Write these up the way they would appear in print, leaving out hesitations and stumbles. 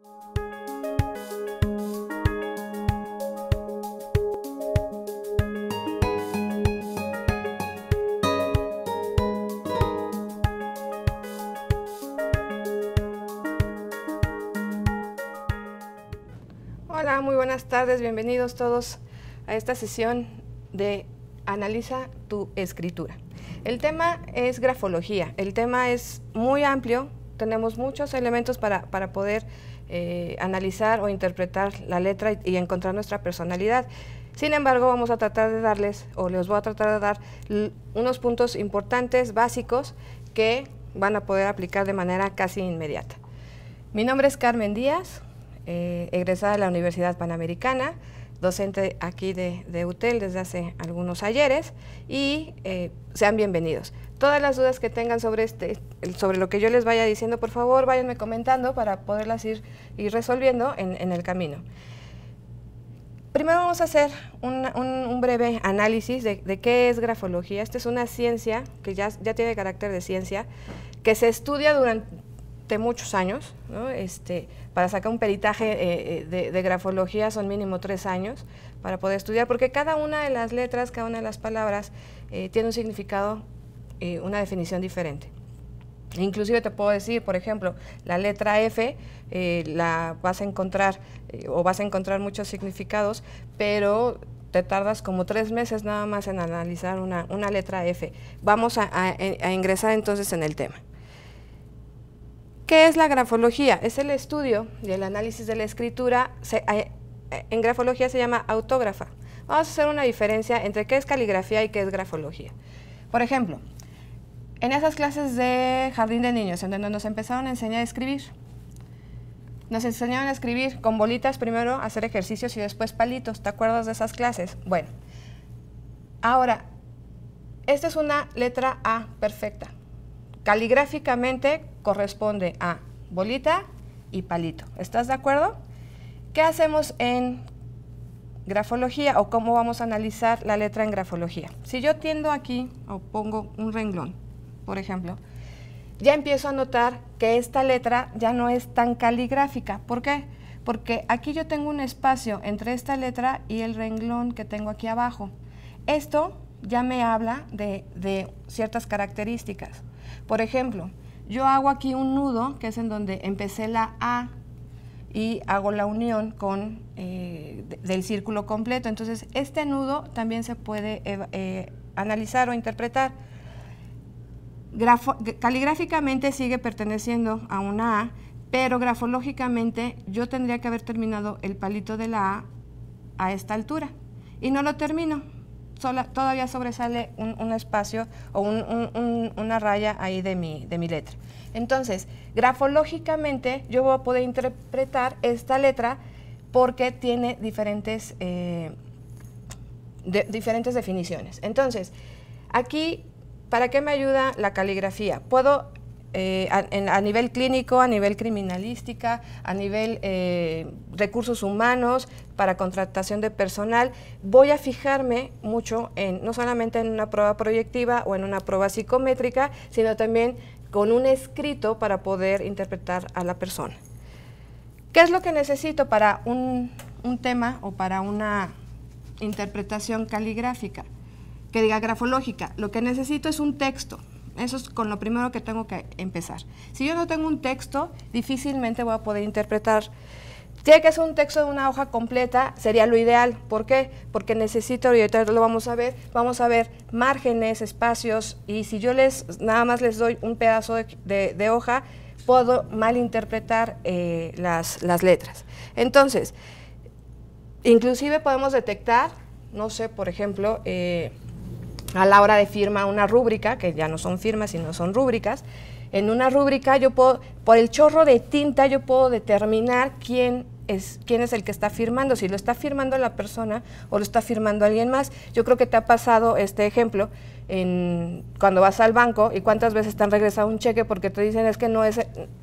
Hola, muy buenas tardes, bienvenidos todos a esta sesión de Analiza tu escritura. El tema es grafología, el tema es muy amplio, tenemos muchos elementos para poder analizar o interpretar la letra y encontrar nuestra personalidad. Sin embargo, vamos a tratar de darles, o les voy a tratar de dar unos puntos importantes, básicos, que van a poder aplicar de manera casi inmediata. Mi nombre es Carmen Díaz, egresada de la Universidad Panamericana, docente aquí de UTEL desde hace algunos ayeres, y sean bienvenidos. Todas las dudas que tengan sobre lo que yo les vaya diciendo, por favor, váyanme comentando para poderlas ir resolviendo en el camino. Primero vamos a hacer un breve análisis de qué es grafología. Esta es una ciencia que ya tiene carácter de ciencia, que se estudia durante muchos años, ¿no? Para sacar un peritaje de grafología son mínimo 3 años para poder estudiar, porque cada una de las letras, cada una de las palabras tiene un significado, una definición diferente. Inclusive te puedo decir, por ejemplo, la letra F la vas a encontrar vas a encontrar muchos significados, pero te tardas como 3 meses nada más en analizar una letra F. Vamos a ingresar entonces en el tema. ¿Qué es la grafología? Es el estudio y el análisis de la escritura. En grafología se llama autógrafa. Vamos a hacer una diferencia entre qué es caligrafía y qué es grafología. Por ejemplo, en esas clases de jardín de niños, en donde nos empezaron a enseñar a escribir, nos enseñaron a escribir con bolitas primero, hacer ejercicios y después palitos. ¿Te acuerdas de esas clases? Bueno, ahora, esta es una letra A perfecta. Caligráficamente corresponde a bolita y palito. ¿Estás de acuerdo? ¿Qué hacemos en grafología o cómo vamos a analizar la letra en grafología? Si yo tiendo aquí o pongo un renglón, por ejemplo, ya empiezo a notar que esta letra ya no es tan caligráfica. ¿Por qué? Porque aquí yo tengo un espacio entre esta letra y el renglón que tengo aquí abajo. Esto ya me habla de ciertas características. Por ejemplo, yo hago aquí un nudo, que es en donde empecé la A, y hago la unión con del círculo completo. Entonces, este nudo también se puede analizar o interpretar. Caligráficamente sigue perteneciendo a una A, pero grafológicamente yo tendría que haber terminado el palito de la A esta altura, y no lo termino. Todavía sobresale un espacio o una raya ahí de mi letra. Entonces, grafológicamente yo voy a poder interpretar esta letra porque tiene diferentes definiciones. Entonces, aquí, ¿para qué me ayuda la caligrafía? Puedo, a nivel clínico, a nivel criminalística, a nivel recursos humanos, para contratación de personal, voy a fijarme mucho no solamente en una prueba proyectiva o en una prueba psicométrica, sino también con un escrito para poder interpretar a la persona. ¿Qué es lo que necesito para un tema o para una interpretación caligráfica? Que diga grafológica. Lo que necesito es un texto. Eso es con lo primero que tengo que empezar. Si yo no tengo un texto, difícilmente voy a poder interpretar. Tiene que ser un texto de una hoja completa, sería lo ideal. ¿Por qué? Porque necesito, y ahorita lo vamos a ver márgenes, espacios, y si yo nada más les doy un pedazo de hoja, puedo malinterpretar las letras. Entonces, inclusive podemos detectar, no sé, por ejemplo, a la hora de firma una rúbrica, que ya no son firmas, sino son rúbricas. En una rúbrica yo puedo, por el chorro de tinta, yo puedo determinar quién es el que está firmando, si lo está firmando la persona o lo está firmando alguien más. Yo creo que te ha pasado este ejemplo cuando vas al banco y cuántas veces te han regresado un cheque porque te dicen es que no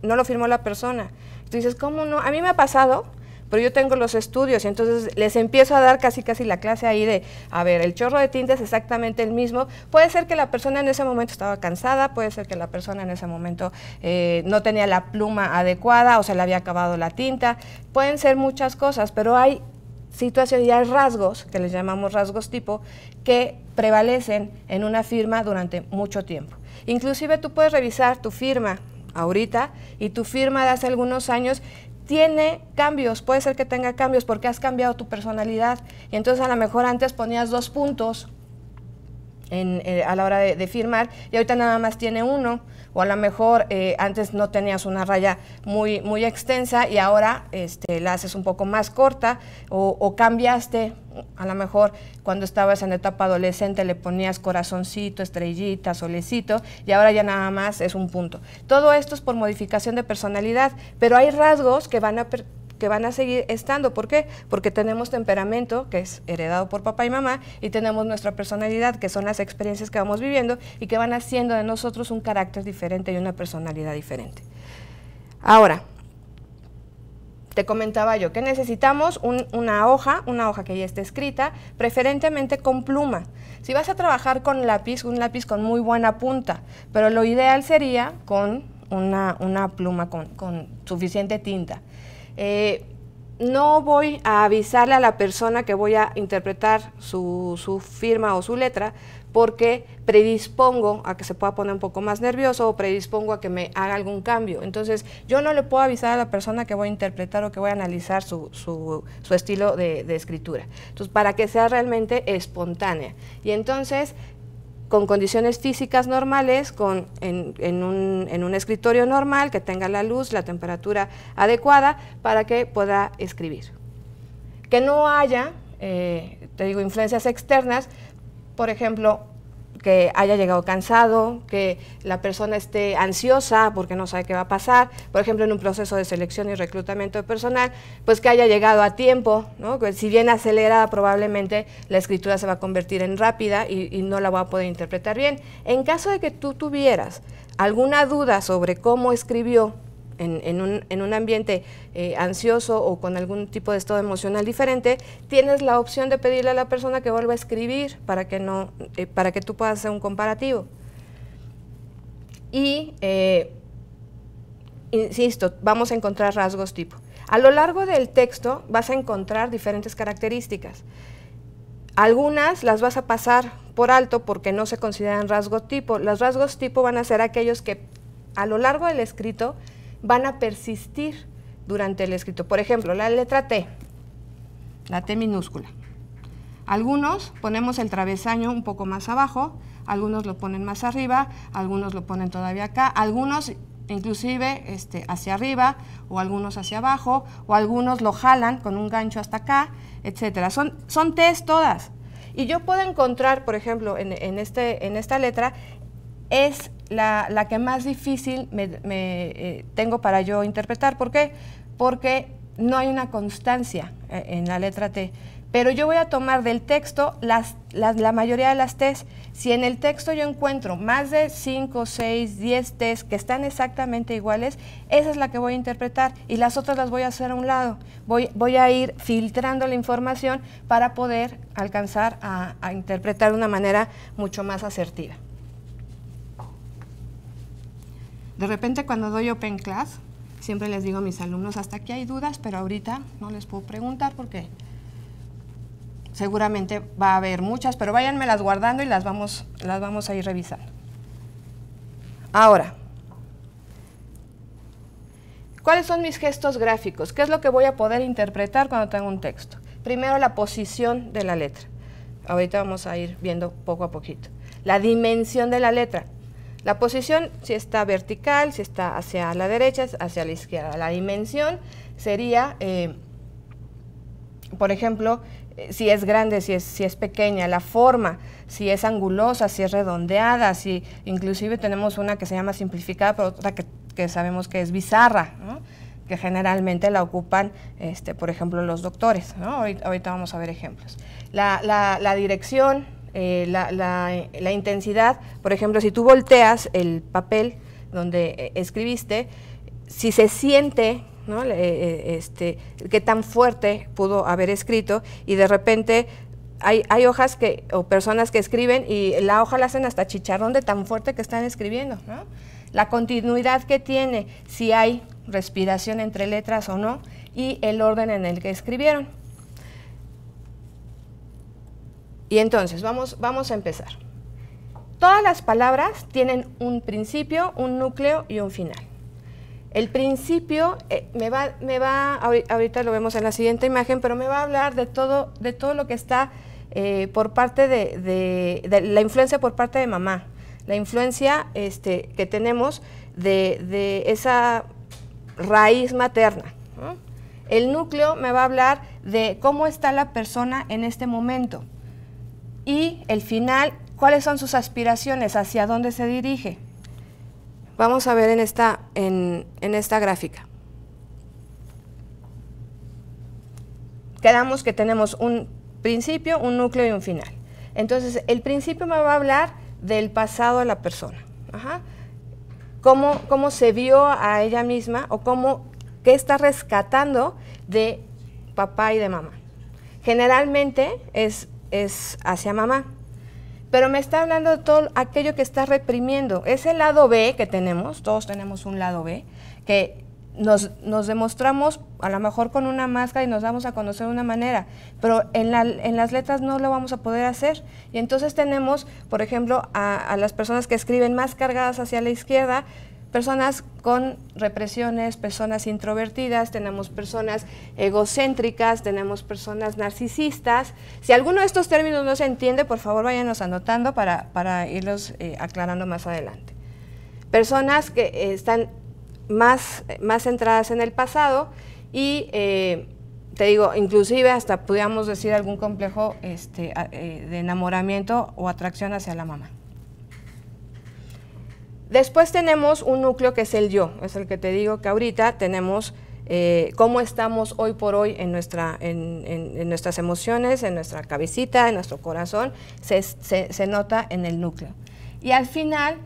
lo firmó la persona. Tú dices, ¿cómo no? A mí me ha pasado pero yo tengo los estudios y entonces les empiezo a dar casi la clase ahí de, a ver, el chorro de tinta es exactamente el mismo. Puede ser que la persona en ese momento estaba cansada, puede ser que la persona en ese momento no tenía la pluma adecuada o se le había acabado la tinta, pueden ser muchas cosas, pero hay situaciones y hay rasgos, que les llamamos rasgos tipo, que prevalecen en una firma durante mucho tiempo. Inclusive tú puedes revisar tu firma ahorita y tu firma de hace algunos años tiene cambios, puede ser que tenga cambios porque has cambiado tu personalidad y entonces a lo mejor antes ponías 2 puntos a la hora de firmar y ahorita nada más tiene 1, o a lo mejor antes no tenías una raya muy extensa y ahora la haces un poco más corta, o cambiaste, a lo mejor cuando estabas en etapa adolescente le ponías corazoncito, estrellita, solecito y ahora ya nada más es un punto. Todo esto es por modificación de personalidad, pero hay rasgos que van a seguir estando. ¿Por qué? Porque tenemos temperamento, que es heredado por papá y mamá, y tenemos nuestra personalidad, que son las experiencias que vamos viviendo y que van haciendo de nosotros un carácter diferente y una personalidad diferente. Ahora, te comentaba yo que necesitamos una hoja que ya esté escrita, preferentemente con pluma. Si vas a trabajar con lápiz, un lápiz con muy buena punta, pero lo ideal sería con una pluma con suficiente tinta. No voy a avisarle a la persona que voy a interpretar su firma o su letra porque predispongo a que se pueda poner un poco más nervioso o predispongo a que me haga algún cambio. Entonces, yo no le puedo avisar a la persona que voy a interpretar o que voy a analizar su estilo de escritura. Entonces, para que sea realmente espontánea. Y entonces, con condiciones físicas normales, en un escritorio normal, que tenga la luz, la temperatura adecuada para que pueda escribir. Que no haya, te digo, influencias externas, por ejemplo, que haya llegado cansado, que la persona esté ansiosa porque no sabe qué va a pasar, por ejemplo, en un proceso de selección y reclutamiento de personal, pues que haya llegado a tiempo, ¿no? Que si bien acelerada, probablemente la escritura se va a convertir en rápida y no la voy a poder interpretar bien. En caso de que tú tuvieras alguna duda sobre cómo escribió en un ambiente ansioso o con algún tipo de estado emocional diferente, tienes la opción de pedirle a la persona que vuelva a escribir para que tú puedas hacer un comparativo. Y, insisto, vamos a encontrar rasgos tipo. A lo largo del texto vas a encontrar diferentes características. Algunas las vas a pasar por alto porque no se consideran rasgos tipo. Los rasgos tipo van a ser aquellos que a lo largo del escrito van a persistir durante el escrito. Por ejemplo, la letra T, la T minúscula. Algunos ponemos el travesaño un poco más abajo, algunos lo ponen más arriba, algunos lo ponen todavía acá, algunos inclusive hacia arriba, o algunos hacia abajo, o algunos lo jalan con un gancho hasta acá, etcétera. Son T's todas. Y yo puedo encontrar, por ejemplo, en esta letra, es la que más difícil tengo para yo interpretar. ¿Por qué? Porque no hay una constancia en la letra T. Pero yo voy a tomar del texto la mayoría de las T's. Si en el texto yo encuentro más de 5, 6, 10 T's que están exactamente iguales, esa es la que voy a interpretar y las otras las voy a hacer a un lado. Voy a ir filtrando la información para poder alcanzar a interpretar de una manera mucho más asertiva. De repente cuando doy Open Class, siempre les digo a mis alumnos, hasta aquí hay dudas, pero ahorita no les puedo preguntar porque seguramente va a haber muchas, pero váyanmelas guardando y las vamos a ir revisando. Ahora, ¿cuáles son mis gestos gráficos? ¿Qué es lo que voy a poder interpretar cuando tengo un texto? Primero, la posición de la letra. Ahorita vamos a ir viendo poco a poquito. La dimensión de la letra. La posición, si está vertical, si está hacia la derecha, hacia la izquierda. La dimensión sería, por ejemplo, si es grande, si es pequeña, la forma, si es angulosa, si es redondeada, si inclusive tenemos una que se llama simplificada, pero otra que sabemos que es bizarra, ¿no? Que generalmente la ocupan, por ejemplo, los doctores, ¿no? Ahorita vamos a ver ejemplos. La dirección, la intensidad, por ejemplo, si tú volteas el papel donde escribiste, si se siente, ¿no? Qué tan fuerte pudo haber escrito, y de repente hay hojas o personas que escriben y la hoja la hacen hasta chicharrón de tan fuerte que están escribiendo, ¿no? La continuidad que tiene, si hay respiración entre letras o no, y el orden en el que escribieron. Y entonces, vamos a empezar. Todas las palabras tienen un principio, un núcleo y un final. El principio ahorita lo vemos en la siguiente imagen, pero me va a hablar de todo lo que está por parte de la influencia por parte de mamá, la influencia que tenemos de esa raíz materna, ¿no? El núcleo me va a hablar de cómo está la persona en este momento, y el final, cuáles son sus aspiraciones, hacia dónde se dirige. Vamos a ver en esta gráfica. Quedamos que tenemos un principio, un núcleo y un final. Entonces, el principio me va a hablar del pasado de la persona. Ajá. Cómo se vio a ella misma, o qué está rescatando de papá y de mamá. Generalmente es hacia mamá, pero me está hablando de todo aquello que está reprimiendo. Ese lado B que tenemos, todos tenemos un lado B, que nos demostramos a lo mejor con una máscara y nos damos a conocer de una manera, pero en las letras no lo vamos a poder hacer. Y entonces tenemos, por ejemplo, a las personas que escriben más cargadas hacia la izquierda, personas con represiones, personas introvertidas, tenemos personas egocéntricas, tenemos personas narcisistas. Si alguno de estos términos no se entiende, por favor váyanos anotando para irlos aclarando más adelante. Personas que están más centradas en el pasado y, te digo, inclusive hasta podríamos decir algún complejo de enamoramiento o atracción hacia la mamá. Después tenemos un núcleo que es el yo, es el que te digo que ahorita tenemos cómo estamos hoy por hoy en nuestras emociones, en nuestra cabecita, en nuestro corazón, se nota en el núcleo. Y al final,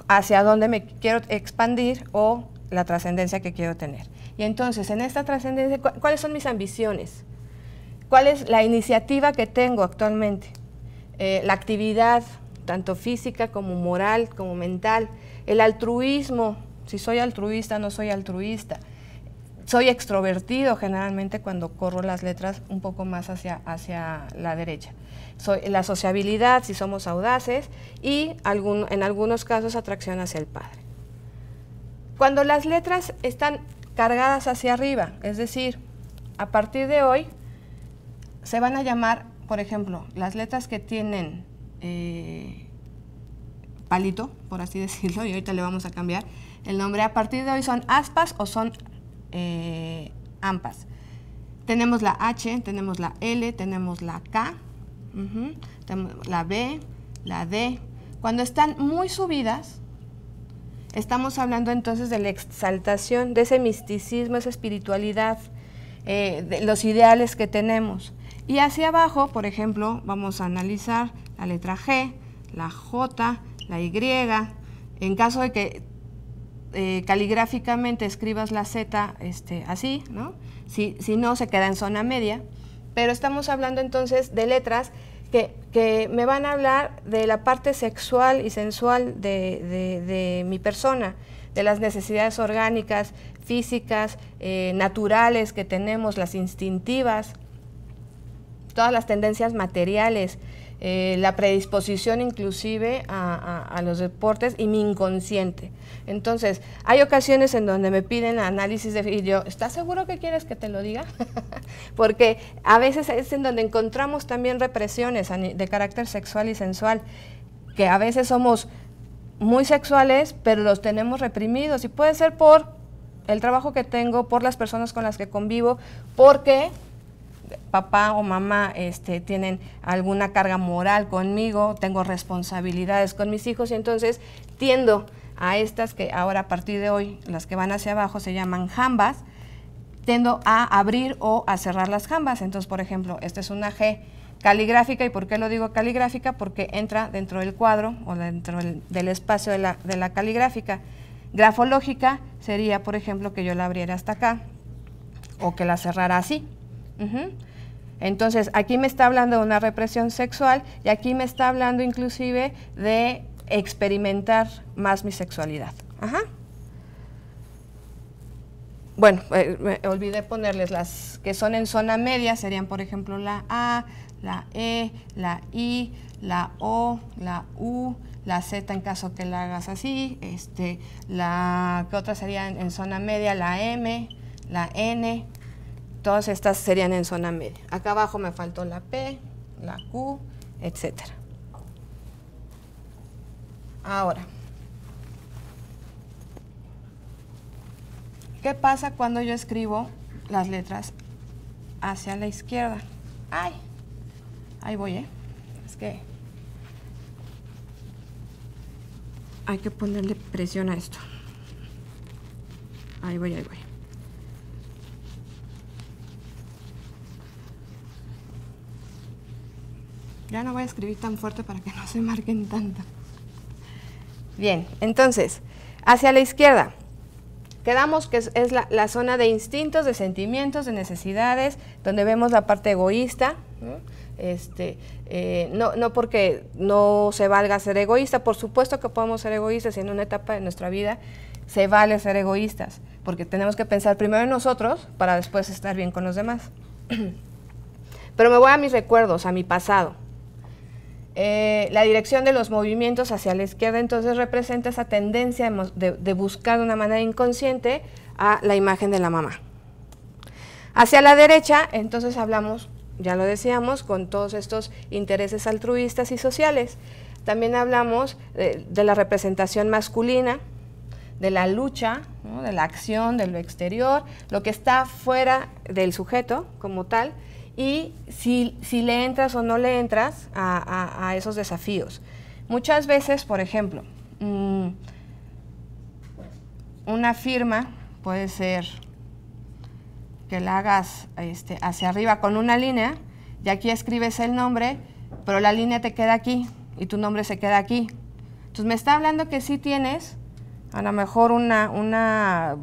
hacia dónde me quiero expandir o la trascendencia que quiero tener. Y entonces, en esta trascendencia, ¿cuáles son mis ambiciones? ¿Cuál es la iniciativa que tengo actualmente? La actividad, tanto física como moral, como mental. El altruismo, si soy altruista, no soy altruista. Soy extrovertido generalmente cuando corro las letras un poco más hacia la derecha. La sociabilidad, si somos audaces, y en algunos casos atracción hacia el padre. Cuando las letras están cargadas hacia arriba, es decir, a partir de hoy se van a llamar, por ejemplo, las letras que tienen palito, por así decirlo, y ahorita le vamos a cambiar el nombre. A partir de hoy son aspas o son ampas. Tenemos la H, tenemos la L, tenemos la K, tenemos la B, la D. Cuando están muy subidas, estamos hablando entonces de la exaltación, de ese misticismo, esa espiritualidad, de los ideales que tenemos. Y hacia abajo, por ejemplo, vamos a analizar la letra G, la J, la Y. En caso de que caligráficamente escribas la Z así, ¿no? Si no, se queda en zona media. Pero estamos hablando entonces de letras que me van a hablar de la parte sexual y sensual de mi persona, de las necesidades orgánicas, físicas, naturales que tenemos, las instintivas, todas las tendencias materiales, la predisposición inclusive a los deportes y mi inconsciente. Entonces, hay ocasiones en donde me piden análisis y yo, ¿estás seguro que quieres que te lo diga? Porque a veces es en donde encontramos también represiones de carácter sexual y sensual, que a veces somos muy sexuales, pero los tenemos reprimidos, y puede ser por el trabajo que tengo, por las personas con las que convivo, porque papá o mamá tienen alguna carga moral conmigo, tengo responsabilidades con mis hijos, y entonces tiendo a estas que ahora a partir de hoy, las que van hacia abajo se llaman jambas, tiendo a abrir o a cerrar las jambas. Entonces, por ejemplo, esta es una G caligráfica. ¿Y por qué lo digo caligráfica? Porque entra dentro del cuadro o dentro del espacio de la caligráfica. Grafológica sería, por ejemplo, que yo la abriera hasta acá, o que la cerrara así. Entonces, aquí me está hablando de una represión sexual y aquí me está hablando inclusive de experimentar más mi sexualidad. Bueno, me olvidé ponerles las que son en zona media, serían por ejemplo la A, la E, la I, la O, la U, la Z en caso que la hagas así, ¿qué otra sería en zona media? La M, la N, todas estas serían en zona media. Acá abajo me faltó la P, la Q, etcétera. Ahora, ¿qué pasa cuando yo escribo las letras hacia la izquierda? ¡Ay! Ahí voy, Es que hay que ponerle presión a esto. Ahí voy, ahí voy. Ya no voy a escribir tan fuerte para que no se marquen tanto. Bien, entonces, hacia la izquierda. Quedamos que es la zona de instintos, de sentimientos, de necesidades, donde vemos la parte egoísta, ¿no? No porque no se valga ser egoísta, por supuesto que podemos ser egoístas y en una etapa de nuestra vida se vale ser egoístas, porque tenemos que pensar primero en nosotros para después estar bien con los demás. Pero me voy a mis recuerdos, a mi pasado. La dirección de los movimientos hacia la izquierda entonces representa esa tendencia de buscar de una manera inconsciente a la imagen de la mamá. Hacia la derecha entonces hablamos, ya lo decíamos, con todos estos intereses altruistas y sociales. También hablamos de la representación masculina, de la lucha, ¿no? De la acción, de lo exterior, lo que está fuera del sujeto como tal, y si le entras o no le entras a esos desafíos. Muchas veces, por ejemplo, una firma puede ser que la hagas hacia arriba con una línea, y aquí escribes el nombre, pero la línea te queda aquí, y tu nombre se queda aquí. Entonces me está hablando que sí tienes a lo mejor una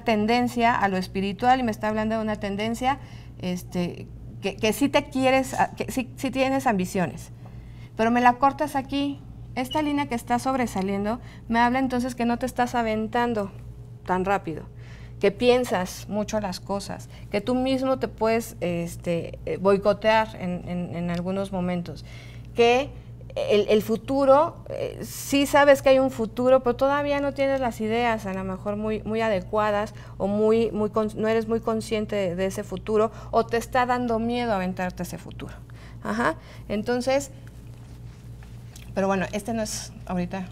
tendencia a lo espiritual, y me está hablando de una tendencia que sí te quieres, que sí tienes ambiciones, pero me la cortas aquí. Esta línea que está sobresaliendo me habla entonces que no te estás aventando tan rápido, que piensas mucho las cosas, que tú mismo te puedes boicotear en algunos momentos, que el futuro, sí sabes que hay un futuro, pero todavía no tienes las ideas a lo mejor muy adecuadas, o no eres muy consciente de ese futuro, o te está dando miedo aventarte ese futuro. Entonces, pero bueno, no es ahorita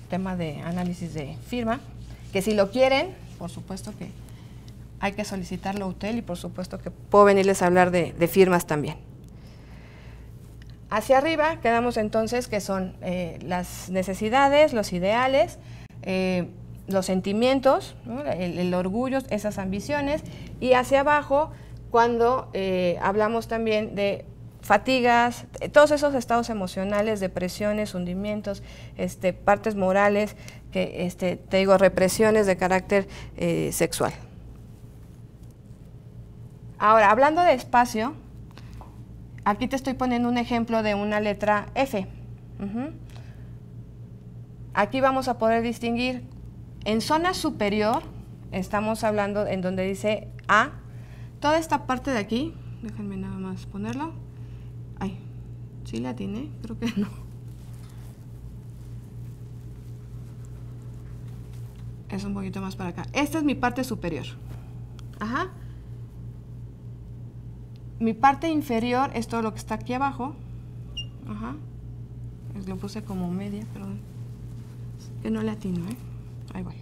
tema de análisis de firma, que si lo quieren, por supuesto que hay que solicitarlo a UTEL, y por supuesto que puedo venirles a hablar de firmas también. Hacia arriba quedamos entonces que son las necesidades, los ideales, los sentimientos, ¿no? el orgullo, esas ambiciones, y hacia abajo cuando hablamos también de fatigas, todos esos estados emocionales, depresiones, hundimientos, partes morales, que te digo, represiones de carácter sexual. Ahora, hablando de espacio, aquí te estoy poniendo un ejemplo de una letra F. Aquí vamos a poder distinguir, en zona superior, estamos hablando en donde dice A, toda esta parte de aquí, déjenme nada más ponerlo. Ay, ¿sí la atiné? Creo que no. Es un poquito más para acá. Esta es mi parte superior. Mi parte inferior es todo lo que está aquí abajo. Lo puse como media, perdón. Que no le atino, Ahí voy.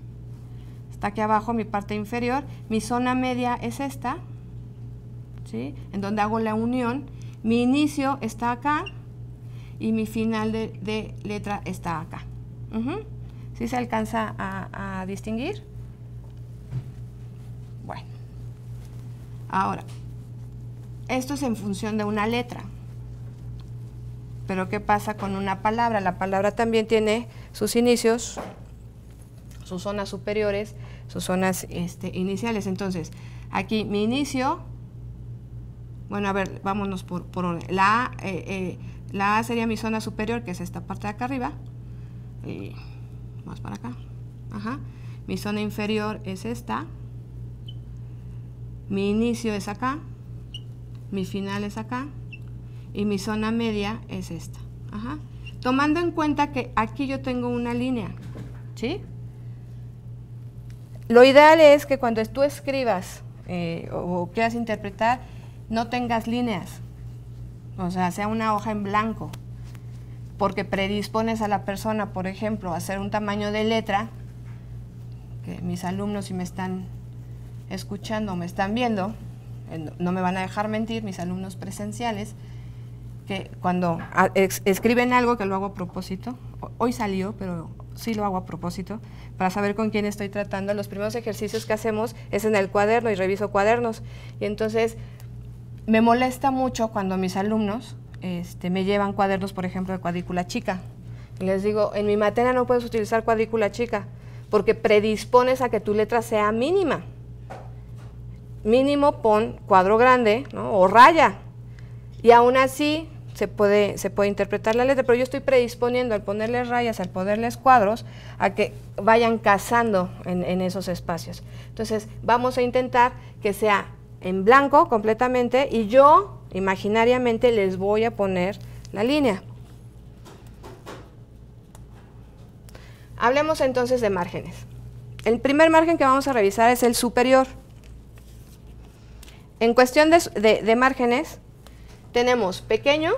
Está aquí abajo mi parte inferior. Mi zona media es esta, ¿sí? En donde hago la unión. Mi inicio está acá y mi final de letra está acá. ¿Sí se alcanza a distinguir? Bueno. Ahora, esto es en función de una letra. Pero ¿qué pasa con una palabra? La palabra también tiene sus inicios, sus zonas superiores, sus zonas iniciales. Entonces, aquí mi inicio, bueno, a ver, vámonos por orden. La A sería mi zona superior, que es esta parte de acá arriba. Y más para acá. Ajá. Mi zona inferior es esta. Mi inicio es acá. Mi final es acá. Y mi zona media es esta. Ajá. Tomando en cuenta que aquí yo tengo una línea, ¿sí? Lo ideal es que cuando tú escribas o quieras interpretar, no tengas líneas, o sea una hoja en blanco, porque predispones a la persona, por ejemplo, a hacer un tamaño de letra, que mis alumnos, si me están escuchando o me están viendo, no me van a dejar mentir, mis alumnos presenciales, que cuando escriben algo, que lo hago a propósito, hoy salió, pero sí lo hago a propósito, para saber con quién estoy tratando. Los primeros ejercicios que hacemos es en el cuaderno y reviso cuadernos. Y entonces me molesta mucho cuando mis alumnos me llevan cuadernos, por ejemplo, de cuadrícula chica. Y les digo, en mi materia no puedes utilizar cuadrícula chica, porque predispones a que tu letra sea mínima. Mínimo pon cuadro grande, ¿no? O raya. Y aún así se puede interpretar la letra, pero yo estoy predisponiendo al ponerles rayas, al ponerles cuadros, a que vayan cazando en esos espacios. Entonces vamos a intentar que sea en blanco completamente y yo imaginariamente les voy a poner la línea. Hablemos entonces de márgenes. El primer margen que vamos a revisar es el superior. En cuestión de márgenes, tenemos pequeño,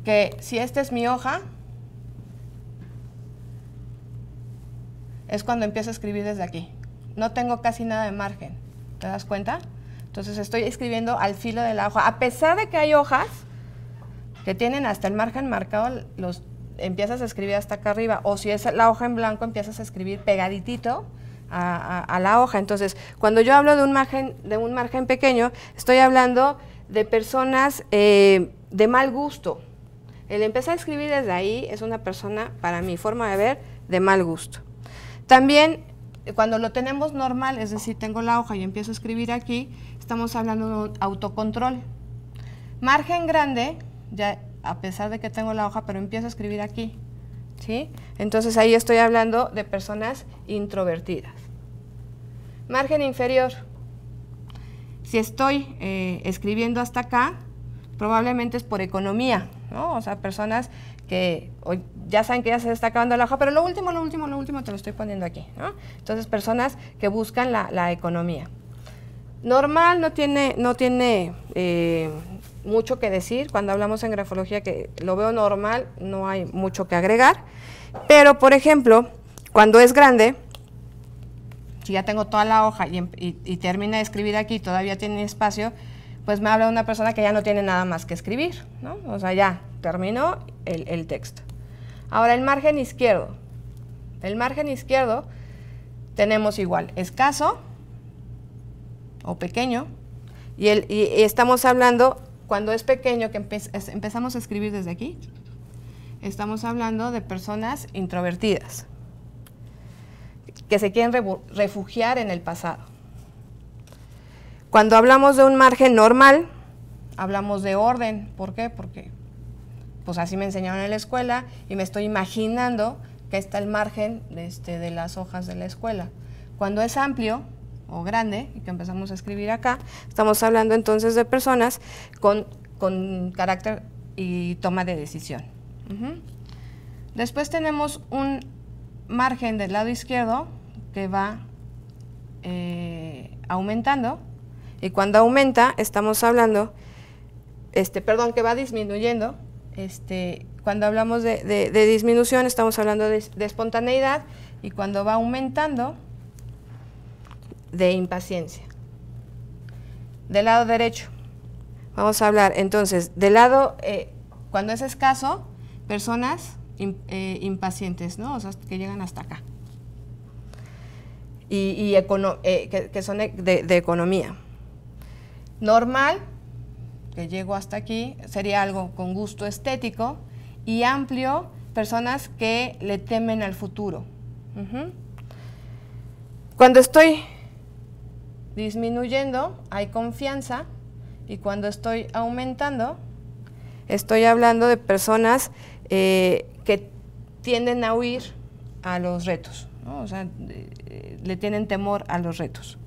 que si esta es mi hoja, es cuando empiezo a escribir desde aquí. No tengo casi nada de margen, ¿te das cuenta? Entonces estoy escribiendo al filo de la hoja. A pesar de que hay hojas que tienen hasta el margen marcado, empiezas a escribir hasta acá arriba. O si es la hoja en blanco, empiezas a escribir pegaditito a la hoja. Entonces, cuando yo hablo de un margen pequeño, estoy hablando de personas de mal gusto. El empezar a escribir desde ahí es una persona, para mi forma de ver, de mal gusto. También, cuando lo tenemos normal, es decir, tengo la hoja y empiezo a escribir aquí, estamos hablando de un autocontrol. Margen grande, ya a pesar de que tengo la hoja, pero empiezo a escribir aquí, ¿sí? Entonces ahí estoy hablando de personas introvertidas. Margen inferior. Si estoy escribiendo hasta acá, probablemente es por economía, ¿no? O sea, personas que ya saben que ya se está acabando la hoja, pero lo último te lo estoy poniendo aquí, ¿no? Entonces, personas que buscan la economía. Normal no tiene mucho que decir. Cuando hablamos en grafología, que lo veo normal, no hay mucho que agregar. Pero, por ejemplo, cuando es grande, si ya tengo toda la hoja y termina de escribir aquí, todavía tiene espacio, pues me habla de una persona que ya no tiene nada más que escribir, ¿no? O sea, ya terminó el texto. Ahora, el margen izquierdo. El margen izquierdo tenemos igual escaso o pequeño, y estamos hablando, cuando es pequeño, que empezamos a escribir desde aquí, estamos hablando de personas introvertidas, que se quieren refugiar en el pasado. Cuando hablamos de un margen normal, hablamos de orden. ¿Por qué? Porque pues así me enseñaron en la escuela y me estoy imaginando que está el margen de las hojas de la escuela. Cuando es amplio o grande, y que empezamos a escribir acá, estamos hablando entonces de personas con carácter y toma de decisión. Después tenemos un margen del lado izquierdo que va aumentando, y cuando aumenta estamos hablando, que va disminuyendo. Cuando hablamos de disminución estamos hablando de espontaneidad, y cuando va aumentando, de impaciencia. Del lado derecho vamos a hablar entonces del lado, cuando es escaso, personas impacientes, ¿no? O sea, que llegan hasta acá, que son de economía. Normal, que llego hasta aquí, sería algo con gusto estético. Y amplio, personas que le temen al futuro. Cuando estoy disminuyendo, hay confianza, y cuando estoy aumentando, estoy hablando de personas que tienden a huir a los retos, ¿no? O sea, le tienen temor a los retos.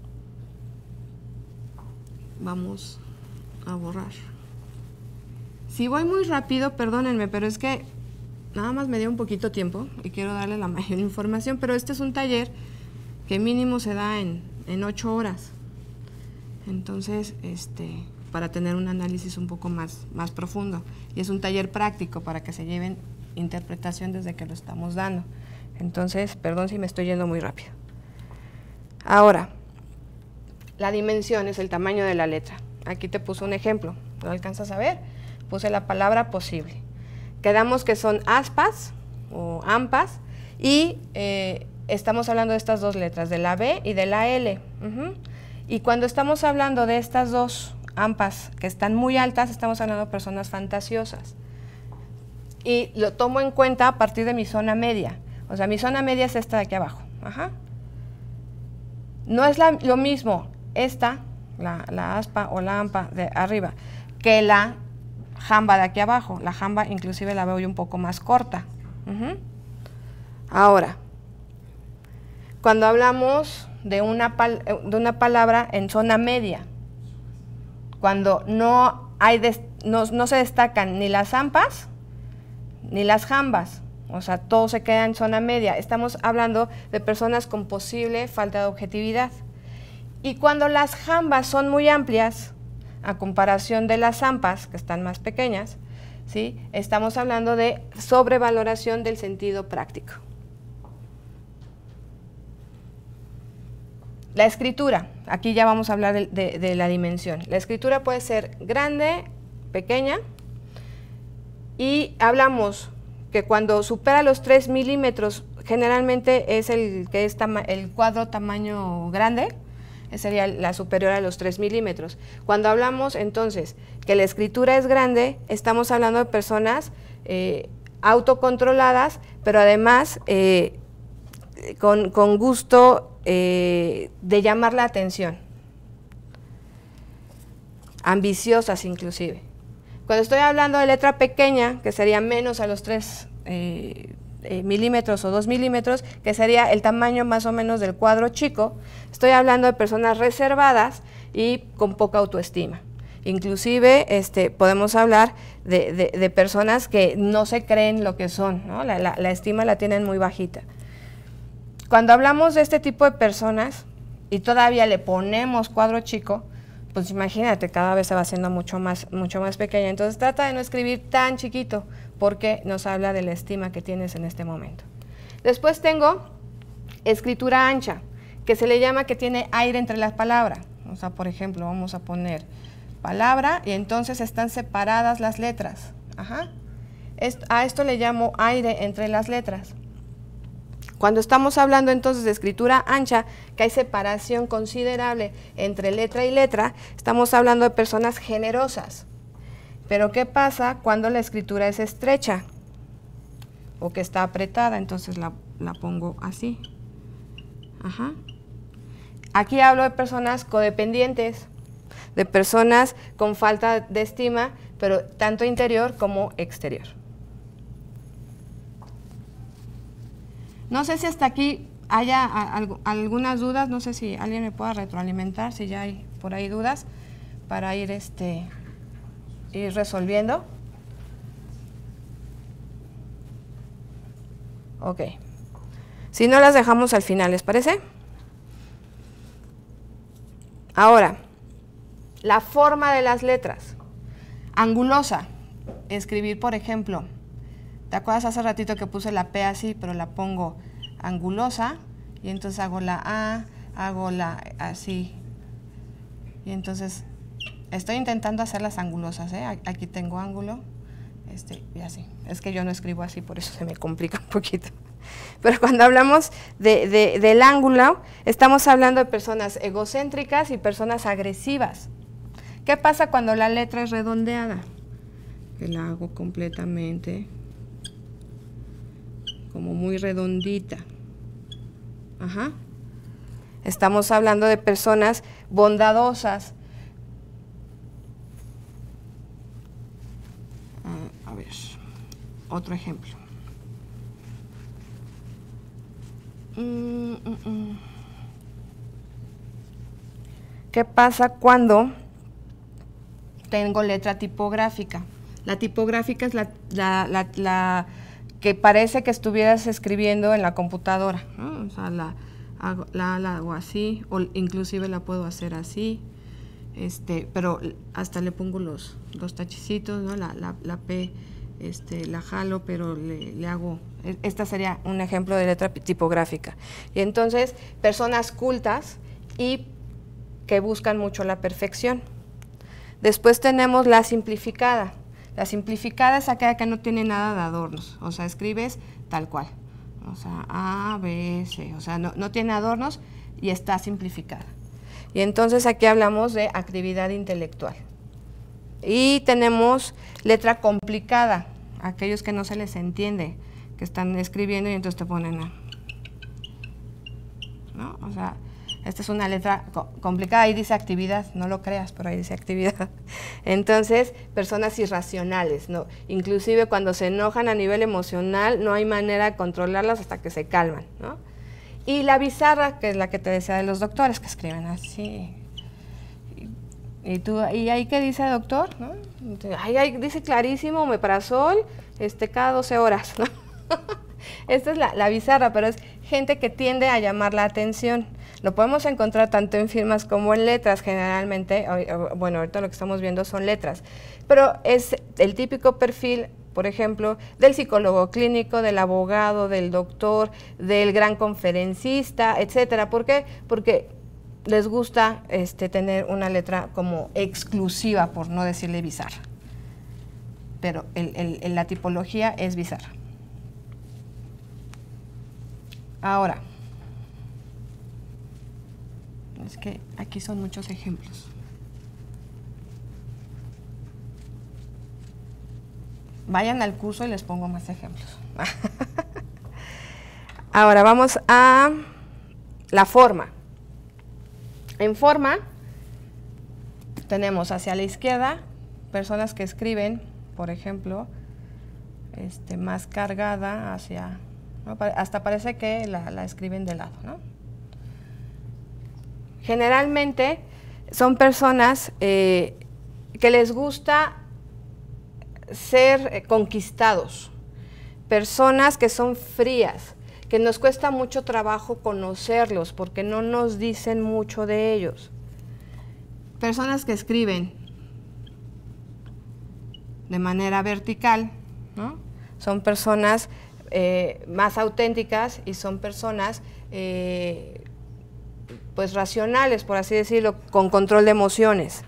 Vamos a borrar. Si voy muy rápido, perdónenme, pero es que nada más me dio un poquito tiempo y quiero darle la mayor información, pero este es un taller que mínimo se da en 8 horas. Entonces, para tener un análisis un poco más profundo. Y es un taller práctico para que se lleven interpretación desde que lo estamos dando. Entonces, perdón si me estoy yendo muy rápido. Ahora, la dimensión es el tamaño de la letra. Aquí te puse un ejemplo, ¿lo alcanzas a ver? Puse la palabra posible. Quedamos que son aspas o ampas y estamos hablando de estas dos letras, de la B y de la L. Y cuando estamos hablando de estas dos ampas que están muy altas, estamos hablando de personas fantasiosas. Y lo tomo en cuenta a partir de mi zona media. O sea, mi zona media es esta de aquí abajo. No es lo mismo esta, la aspa o la ampa de arriba, que la jamba de aquí abajo. La jamba inclusive la veo yo un poco más corta. Ahora, cuando hablamos de una palabra en zona media, cuando no se destacan ni las ampas ni las jambas, o sea, todo se queda en zona media, estamos hablando de personas con posible falta de objetividad. Y cuando las jambas son muy amplias, a comparación de las ampas, que están más pequeñas, ¿sí?, estamos hablando de sobrevaloración del sentido práctico. La escritura, aquí ya vamos a hablar de la dimensión. La escritura puede ser grande, pequeña, y hablamos que cuando supera los 3 milímetros, generalmente es el cuadro tamaño grande, sería la superior a los 3 milímetros. Cuando hablamos entonces que la escritura es grande, estamos hablando de personas autocontroladas, pero además con gusto de llamar la atención, ambiciosas inclusive. Cuando estoy hablando de letra pequeña, que sería menos a los 3 milímetros o 2 milímetros, que sería el tamaño más o menos del cuadro chico, estoy hablando de personas reservadas y con poca autoestima. Inclusive podemos hablar de personas que no se creen lo que son, ¿no? La estima la tienen muy bajita. Cuando hablamos de este tipo de personas y todavía le ponemos cuadro chico, pues imagínate, cada vez se va haciendo mucho más pequeña. Entonces trata de no escribir tan chiquito porque nos habla de la estima que tienes en este momento. Después tengo escritura ancha, que se le llama que tiene aire entre las palabras. O sea, por ejemplo, vamos a poner palabra y entonces están separadas las letras. A esto le llamo aire entre las letras. Cuando estamos hablando entonces de escritura ancha, que hay separación considerable entre letra y letra, estamos hablando de personas generosas. Pero ¿qué pasa cuando la escritura es estrecha o que está apretada? Entonces la pongo así. Aquí hablo de personas codependientes, de personas con falta de estima, pero tanto interior como exterior. No sé si hasta aquí haya algunas dudas, no sé si alguien me pueda retroalimentar, si ya hay por ahí dudas, para ir resolviendo. Ok. Si no, las dejamos al final, ¿les parece? Ahora, la forma de las letras. Angulosa. Escribir, por ejemplo, ¿te acuerdas hace ratito que puse la P así, pero la pongo angulosa? Y entonces hago la A, hago la así. Y entonces estoy intentando hacerlas angulosas, ¿eh? Aquí tengo ángulo, y así. Es que yo no escribo así, por eso se me complica un poquito. Pero cuando hablamos del ángulo, estamos hablando de personas egocéntricas y personas agresivas. ¿Qué pasa cuando la letra es redondeada? Que la hago completamente como muy redondita. Estamos hablando de personas bondadosas. A ver, otro ejemplo. ¿Qué pasa cuando tengo letra tipográfica? La tipográfica es la que parece que estuvieras escribiendo en la computadora, ¿no? O sea, la hago así, o inclusive la puedo hacer así, pero hasta le pongo los tachicitos, ¿no? La P, la jalo, pero le hago, esta sería un ejemplo de letra tipográfica. Y entonces, personas cultas y que buscan mucho la perfección. Después tenemos la simplificada. La simplificada es aquella que no tiene nada de adornos, o sea, escribes tal cual, o sea, A, B, C, o sea, no tiene adornos y está simplificada. Y entonces aquí hablamos de actividad intelectual. Y tenemos letra complicada, aquellos que no se les entiende, que están escribiendo y entonces te ponen A, ¿no? O sea, esta es una letra complicada, ahí dice actividad, no lo creas, pero ahí dice actividad. Entonces, personas irracionales, ¿no? Inclusive cuando se enojan a nivel emocional, no hay manera de controlarlas hasta que se calman, ¿no? Y la bizarra, que es la que te decía de los doctores, que escriben así. ¿Y ahí qué dice doctor? ¿No? Ahí dice clarísimo, omeprazol, cada 12 horas, ¿no? Esta es la bizarra, pero es gente que tiende a llamar la atención. Lo podemos encontrar tanto en firmas como en letras, generalmente, bueno, ahorita lo que estamos viendo son letras, pero es el típico perfil, por ejemplo, del psicólogo clínico, del abogado, del doctor, del gran conferencista, etcétera. ¿Por qué? Porque les gusta tener una letra como exclusiva, por no decirle bizarra, pero la tipología es bizarra. Ahora, es que aquí son muchos ejemplos. Vayan al curso y les pongo más ejemplos. Ahora vamos a la forma. En forma tenemos hacia la izquierda personas que escriben, por ejemplo, más cargada hacia, ¿no? Hasta parece que la escriben de lado, ¿no? Generalmente son personas que les gusta ser conquistados, personas que son frías, que nos cuesta mucho trabajo conocerlos porque no nos dicen mucho de ellos. Personas que escriben de manera vertical, ¿no? Son personas más auténticas y son personas pues racionales, por así decirlo, con control de emociones.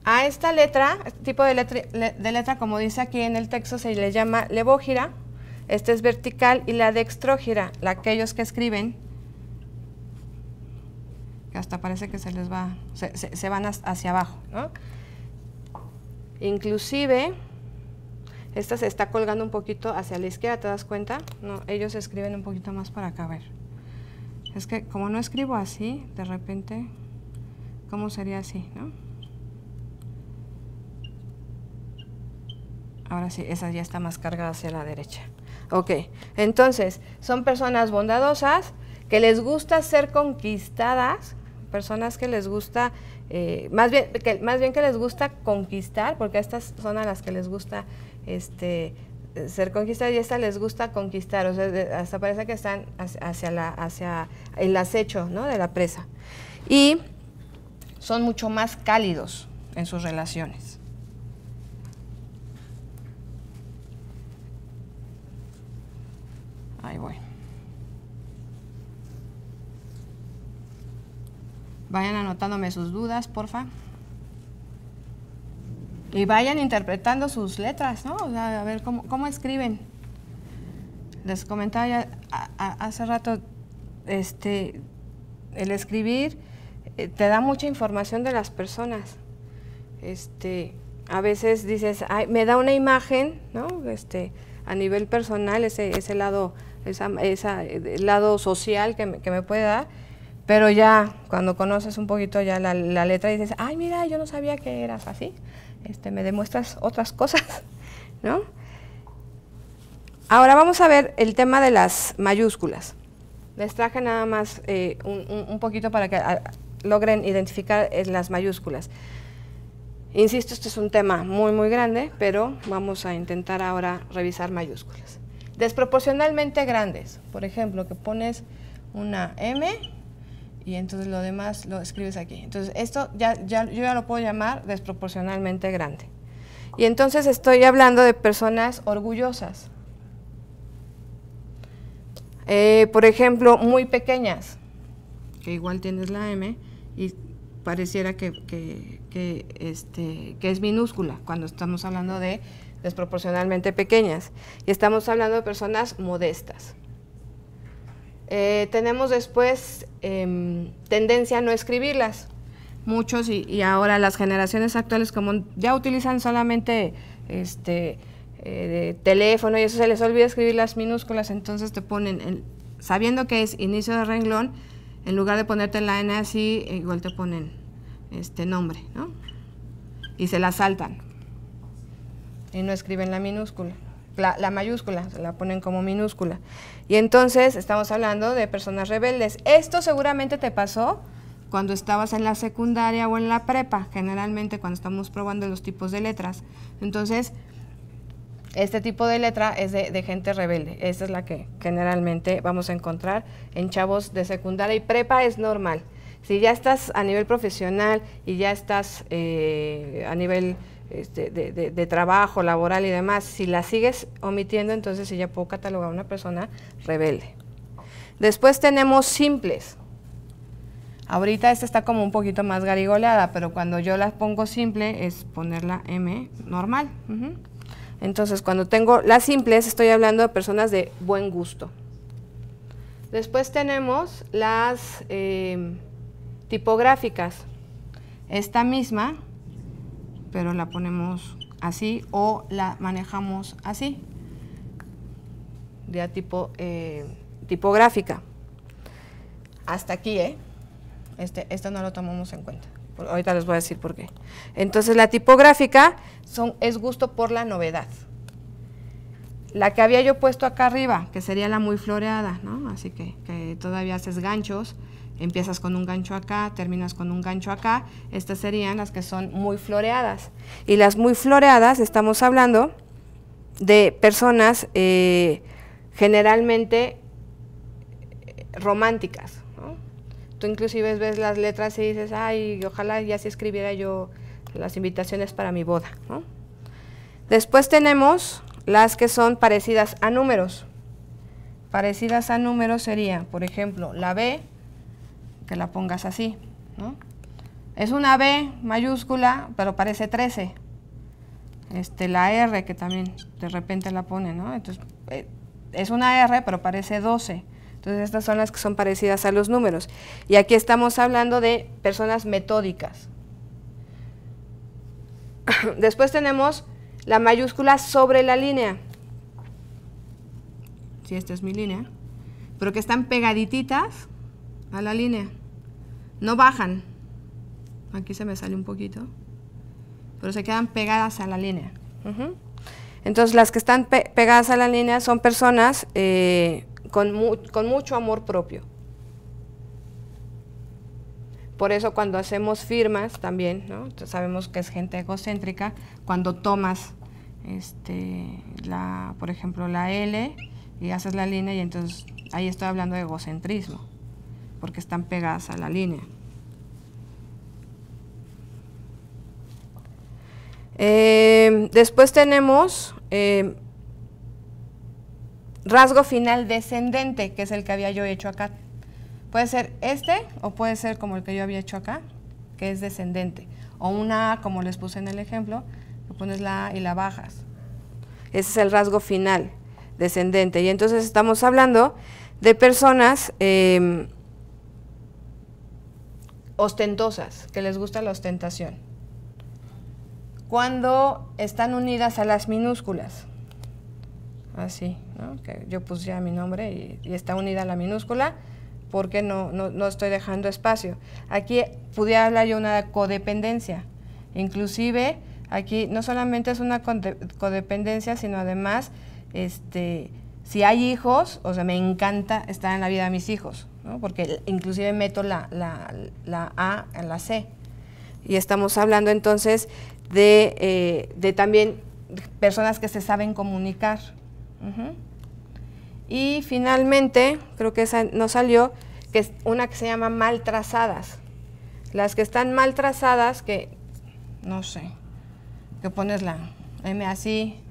A esta letra, este tipo de letra, como dice aquí en el texto, se le llama levógira. Esta es vertical, y la dextrógira, aquellos que escriben, que hasta parece que se les va, se van hacia abajo, ¿no? Inclusive, esta se está colgando un poquito hacia la izquierda, ¿te das cuenta? No, ellos escriben un poquito más para acá, a ver. Es que como no escribo así, de repente, ¿cómo sería así, no? Ahora sí, esa ya está más cargada hacia la derecha. Ok, entonces, son personas bondadosas, que les gusta ser conquistadas, personas que les gusta, más bien que les gusta conquistar, porque estas son a las que les gusta ser conquistadas, y a estas les gusta conquistar, o sea, hasta parece que están hacia el acecho, ¿no?, de la presa. Y son mucho más cálidos en sus relaciones. Ahí voy. Vayan anotándome sus dudas, porfa. Y vayan interpretando sus letras, ¿no? O sea, a ver cómo escriben. Les comentaba ya hace rato, el escribir te da mucha información de las personas. A veces dices, ay, me da una imagen, ¿no? A nivel personal, ese lado el lado social que me puede dar, pero ya cuando conoces un poquito ya la letra y dices, ay, mira, yo no sabía que eras así, me demuestras otras cosas, ¿no? Ahora vamos a ver el tema de las mayúsculas. Les traje nada más un poquito para que logren identificar las mayúsculas. Insisto, este es un tema muy, muy grande, pero vamos a intentar ahora revisar mayúsculas. Desproporcionalmente grandes, por ejemplo, que pones una M y entonces lo demás lo escribes aquí. Entonces, esto yo ya lo puedo llamar desproporcionalmente grande. Y entonces estoy hablando de personas orgullosas. Por ejemplo, muy pequeñas, que igual tienes la M y pareciera que es minúscula cuando estamos hablando de desproporcionalmente pequeñas. Y estamos hablando de personas modestas. Tenemos después tendencia a no escribirlas. Muchos y ahora las generaciones actuales, como ya utilizan solamente teléfono y eso, se les olvida escribir las minúsculas, entonces te ponen, sabiendo que es inicio de renglón, en lugar de ponerte la N así, igual te ponen nombre, ¿no? Y se la saltan y no escriben la minúscula, la mayúscula, se la ponen como minúscula. Y entonces estamos hablando de personas rebeldes. Esto seguramente te pasó cuando estabas en la secundaria o en la prepa, generalmente cuando estamos probando los tipos de letras. Entonces, este tipo de letra es de gente rebelde. Esta es la que generalmente vamos a encontrar en chavos de secundaria y prepa. Es normal. Si ya estás a nivel profesional y ya estás a nivel de trabajo, laboral y demás, si la sigues omitiendo, entonces sí ya puedo catalogar a una persona rebelde. Después tenemos simples. Ahorita esta está como un poquito más garigoleada, pero cuando yo la pongo simple es poner la M normal. Entonces, cuando tengo las simples, estoy hablando de personas de buen gusto. Después tenemos las tipográficas. Esta misma, pero la ponemos así o la manejamos así, de tipo tipográfica. Hasta aquí, esto no lo tomamos en cuenta. Ahorita les voy a decir por qué. Entonces, la tipográfica es gusto por la novedad. La que había yo puesto acá arriba, que sería la muy floreada, ¿no? Así que todavía haces ganchos, empiezas con un gancho acá, terminas con un gancho acá. Estas serían las que son muy floreadas. Y las muy floreadas, estamos hablando de personas generalmente románticas, ¿no? Tú inclusive ves las letras y dices, ay, ojalá ya se escribiera yo las invitaciones para mi boda, ¿no? Después tenemos las que son parecidas a números. Parecidas a números sería, por ejemplo, la B, que la pongas así, ¿no? Es una B mayúscula, pero parece 13. La R, que también de repente la pone, ¿no? Entonces, es una R, pero parece 12. Entonces, estas son las que son parecidas a los números. Y aquí estamos hablando de personas metódicas. Después tenemos la mayúscula sobre la línea. Sí, esta es mi línea. Pero que están pegadititas a la línea. No bajan. Aquí se me sale un poquito. Pero se quedan pegadas a la línea. Entonces, las que están pegadas a la línea son personas con mucho amor propio. Por eso cuando hacemos firmas también, ¿no? Entonces, sabemos que es gente egocéntrica. Cuando tomas, por ejemplo, la L y haces la línea, y entonces ahí estoy hablando de egocentrismo, porque están pegadas a la línea. Después tenemos rasgo final descendente, que es el que había yo hecho acá. Puede ser o puede ser como el que yo había hecho acá, que es descendente. O una A, como les puse en el ejemplo, que pones la A y la bajas. Ese es el rasgo final descendente. Y entonces estamos hablando de personas ostentosas, que les gusta la ostentación. Cuando están unidas a las minúsculas. así, ¿no? Que yo puse ya mi nombre y está unida a la minúscula porque no estoy dejando espacio. Aquí pudiera hablar yo de una codependencia. Inclusive aquí no solamente es una codependencia, sino además, si hay hijos, o sea, me encanta estar en la vida de mis hijos, ¿no? Porque inclusive meto la A en la C. Y estamos hablando entonces de también personas que se saben comunicar. Y finalmente, creo que esa no salió, que es una que se llama mal trazadas. Las que están mal trazadas, que no sé, que pones la M así,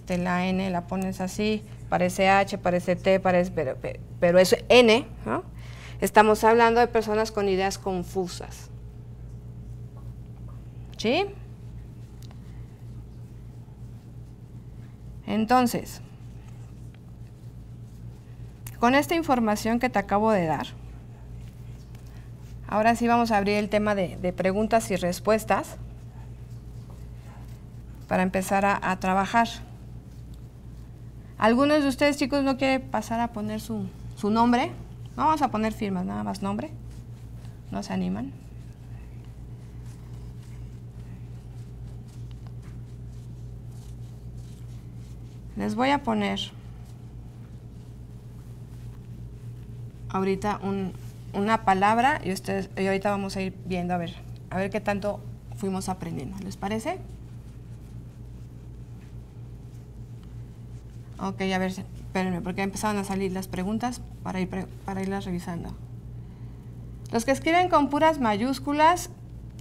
la N la pones así, parece H, parece T, pero es N, ¿no? Estamos hablando de personas con ideas confusas. ¿Sí? Entonces, con esta información que te acabo de dar, ahora sí vamos a abrir el tema de preguntas y respuestas para empezar a trabajar. ¿Algunos de ustedes, chicos, no quieren pasar a poner su nombre? No vamos a poner firmas, nada más nombre. ¿No se animan? Les voy a poner ahorita una palabra y ahorita vamos a ir viendo a ver qué tanto fuimos aprendiendo. ¿Les parece? Ok, a ver, espérenme, porque empezaron a salir las preguntas para irlas revisando. Los que escriben con puras mayúsculas,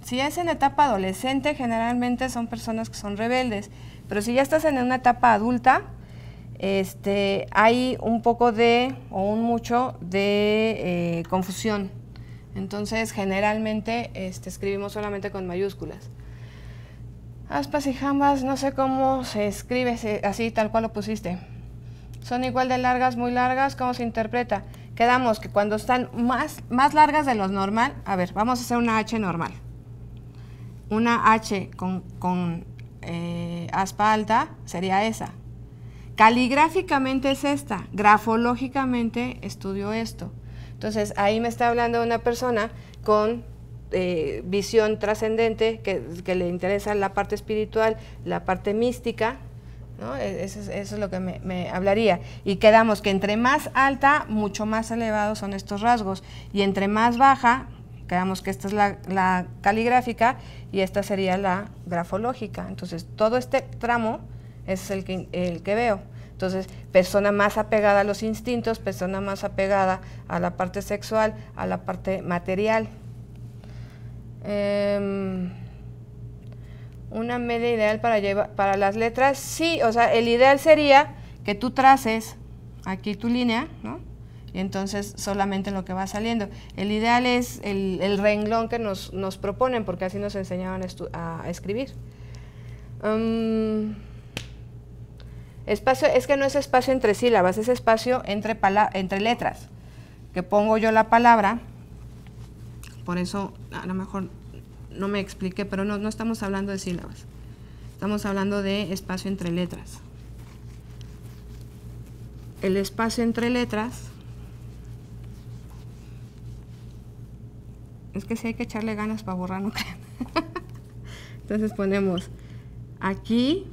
si es en etapa adolescente, generalmente son personas que son rebeldes, pero si ya estás en una etapa adulta, hay un poco o un mucho de confusión. Entonces, generalmente escribimos solamente con mayúsculas. Aspas y jambas, no sé cómo se escribe así, tal cual lo pusiste. Son igual de largas, muy largas, ¿cómo se interpreta? Quedamos que cuando están más largas de lo normal, a ver, vamos a hacer una H normal. Una H con aspa alta sería esa. Caligráficamente es esta, grafológicamente estudio esto. Entonces, ahí me está hablando de una persona con visión trascendente, que le interesa la parte espiritual, la parte mística, ¿no? Eso es lo que me hablaría. Y quedamos que entre más alta, mucho más elevados son estos rasgos, y entre más baja, quedamos que esta es la caligráfica y esta sería la grafológica. Entonces, todo este tramo es el que veo. Entonces, persona más apegada a los instintos, persona más apegada a la parte sexual, a la parte material. Una media ideal para las letras, sí, o sea, el ideal sería que tú traces aquí tu línea, ¿no? Y entonces solamente lo que va saliendo. El ideal es el renglón que nos proponen, porque así nos enseñaban a escribir. Espacio, es que no es espacio entre sílabas, es espacio entre letras, que pongo yo la palabra. Por eso a lo mejor no me expliqué, pero no estamos hablando de sílabas, estamos hablando de espacio entre letras. El espacio entre letras, es que sí hay que echarle ganas para borrar, ¿no? Entonces ponemos aquí,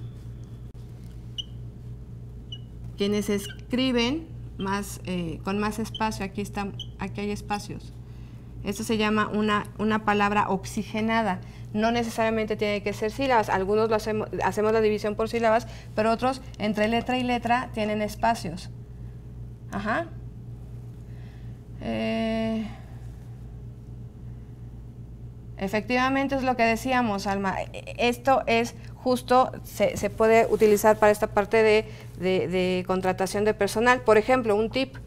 quienes escriben con más espacio, aquí hay espacios. Esto se llama una palabra oxigenada. No necesariamente tiene que ser sílabas. Algunos hacemos la división por sílabas, pero otros entre letra y letra tienen espacios. Ajá. Efectivamente es lo que decíamos, Alma. Esto es justo, se puede utilizar para esta parte de contratación de personal. Por ejemplo, un tip.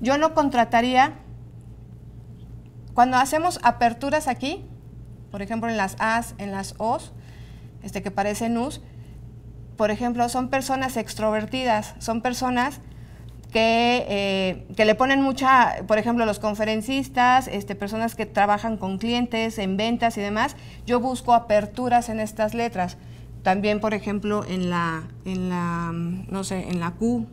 Yo no contrataría, cuando hacemos aperturas aquí, por ejemplo en las A's, en las O's, que parecen U's, por ejemplo, son personas extrovertidas, son personas que le ponen mucha, por ejemplo, los conferencistas, personas que trabajan con clientes, en ventas y demás, yo busco aperturas en estas letras. también, por ejemplo, no sé, en la Q,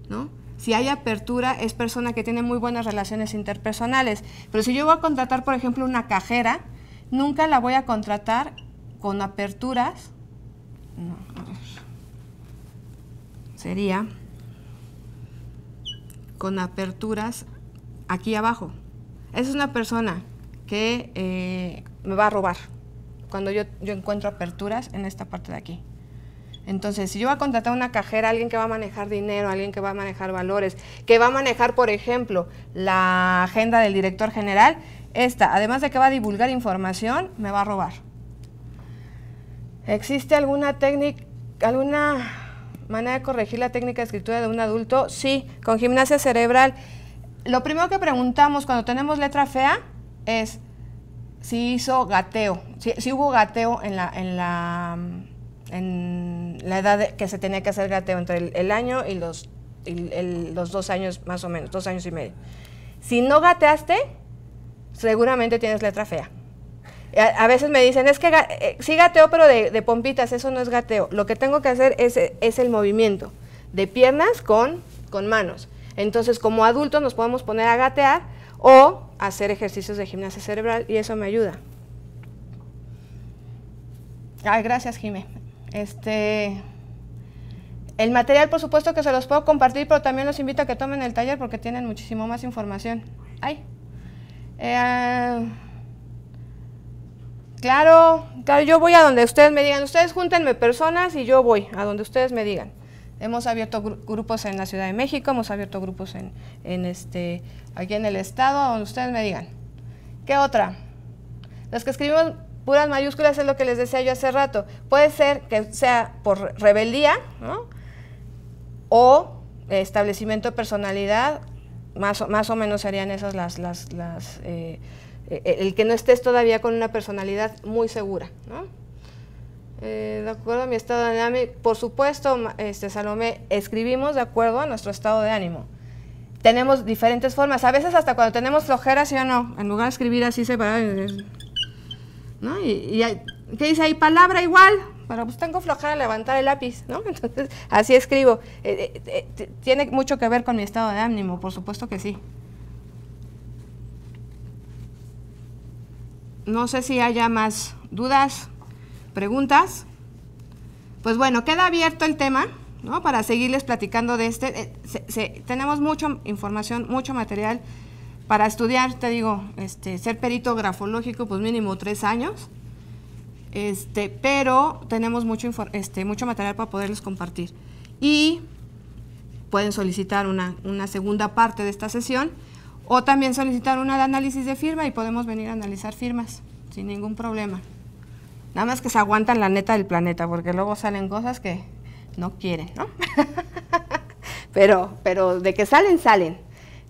¿no? Si hay apertura, es persona que tiene muy buenas relaciones interpersonales. Pero si yo voy a contratar, por ejemplo, una cajera, nunca la voy a contratar con aperturas. No, a ver. Sería con aperturas aquí abajo. Esa es una persona que me va a robar cuando yo encuentro aperturas en esta parte de aquí. Entonces, si yo voy a contratar una cajera, alguien que va a manejar dinero, alguien que va a manejar valores, que va a manejar, por ejemplo, la agenda del director general, esta, además de que va a divulgar información, me va a robar. ¿Existe alguna técnica, alguna manera de corregir la técnica de escritura de un adulto? Sí, con gimnasia cerebral. Lo primero que preguntamos cuando tenemos letra fea es si hizo gateo, si hubo gateo en la edad que se tenía que hacer gateo, entre el año y los 2 años más o menos, 2 años y medio. Si no gateaste, seguramente tienes letra fea. A veces me dicen, es que sí gateo, pero de pompitas, eso no es gateo. Lo que tengo que hacer es el movimiento de piernas con manos. Entonces, como adultos nos podemos poner a gatear o hacer ejercicios de gimnasia cerebral y eso me ayuda. Ay, gracias, Jimé. El material, por supuesto que se los puedo compartir, pero también los invito a que tomen el taller porque tienen muchísimo más información. Ay. Claro, yo voy a donde ustedes me digan. Ustedes júntenme personas y yo voy a donde ustedes me digan. Hemos abierto grupos en la Ciudad de México, hemos abierto grupos aquí en el estado, donde ustedes me digan. ¿Qué otra? Los que escribimos puras mayúsculas es lo que les decía yo hace rato. Puede ser que sea por rebeldía, ¿no? O establecimiento de personalidad, más o menos serían esas el que no estés todavía con una personalidad muy segura, ¿no? De acuerdo a mi estado de ánimo, por supuesto, Salomé, escribimos de acuerdo a nuestro estado de ánimo. Tenemos diferentes formas, a veces hasta cuando tenemos flojera, ¿sí o no? En lugar de escribir así separado, ¿no? ¿Qué dice ahí? Palabra igual, pero pues tengo flojera levantar el lápiz, ¿no? Entonces, así escribo. Tiene mucho que ver con mi estado de ánimo, por supuesto que sí. No sé si haya más dudas, preguntas. Pues bueno, queda abierto el tema, ¿no? Para seguirles platicando de tenemos mucha información, mucho material para estudiar, te digo, ser perito grafológico, pues mínimo 3 años, pero tenemos mucho material para poderles compartir. Y pueden solicitar una segunda parte de esta sesión, o también solicitar una de análisis de firma y podemos venir a analizar firmas sin ningún problema. Nada más que se aguantan la neta del planeta, porque luego salen cosas que no quieren, ¿no? pero de que salen, salen.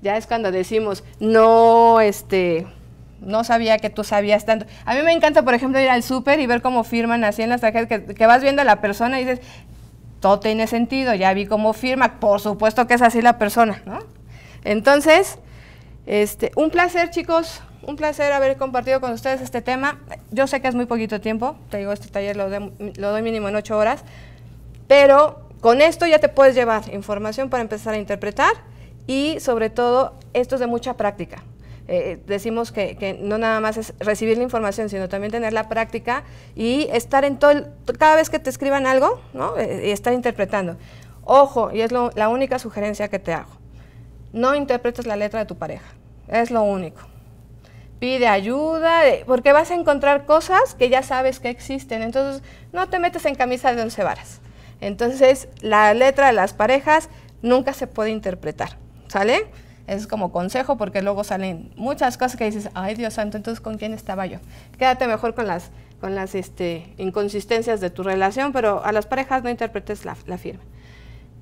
Ya es cuando decimos, no, no sabía que tú sabías tanto. A mí me encanta, por ejemplo, ir al súper y ver cómo firman así en las tarjetas, que vas viendo a la persona y dices, todo tiene sentido, ya vi cómo firma, por supuesto que es así la persona, ¿no? Entonces, un placer, chicos, un placer haber compartido con ustedes este tema. Yo sé que es muy poquito tiempo, te digo, este taller lo doy mínimo en 8 horas, pero con esto ya te puedes llevar información para empezar a interpretar y sobre todo esto es de mucha práctica. Decimos que no nada más es recibir la información, sino también tener la práctica y estar en cada vez que te escriban algo, ¿no? Y estar interpretando. Ojo, y es la única sugerencia que te hago, no interpretes la letra de tu pareja, es lo único. Pide ayuda, porque vas a encontrar cosas que ya sabes que existen, entonces no te metes en camisa de 11 varas. Entonces, la letra de las parejas nunca se puede interpretar, ¿sale? Es como consejo, porque luego salen muchas cosas que dices, ay, Dios santo, entonces, ¿con quién estaba yo? Quédate mejor con las inconsistencias de tu relación, pero a las parejas no interpretes la firma.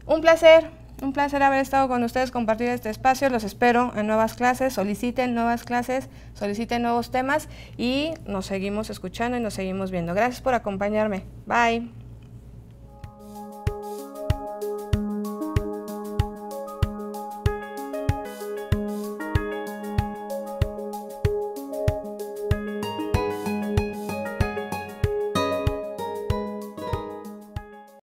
Un placer haber estado con ustedes, compartir este espacio. Los espero en nuevas clases, soliciten nuevas clases, soliciten nuevos temas y nos seguimos escuchando y nos seguimos viendo. Gracias por acompañarme. Bye.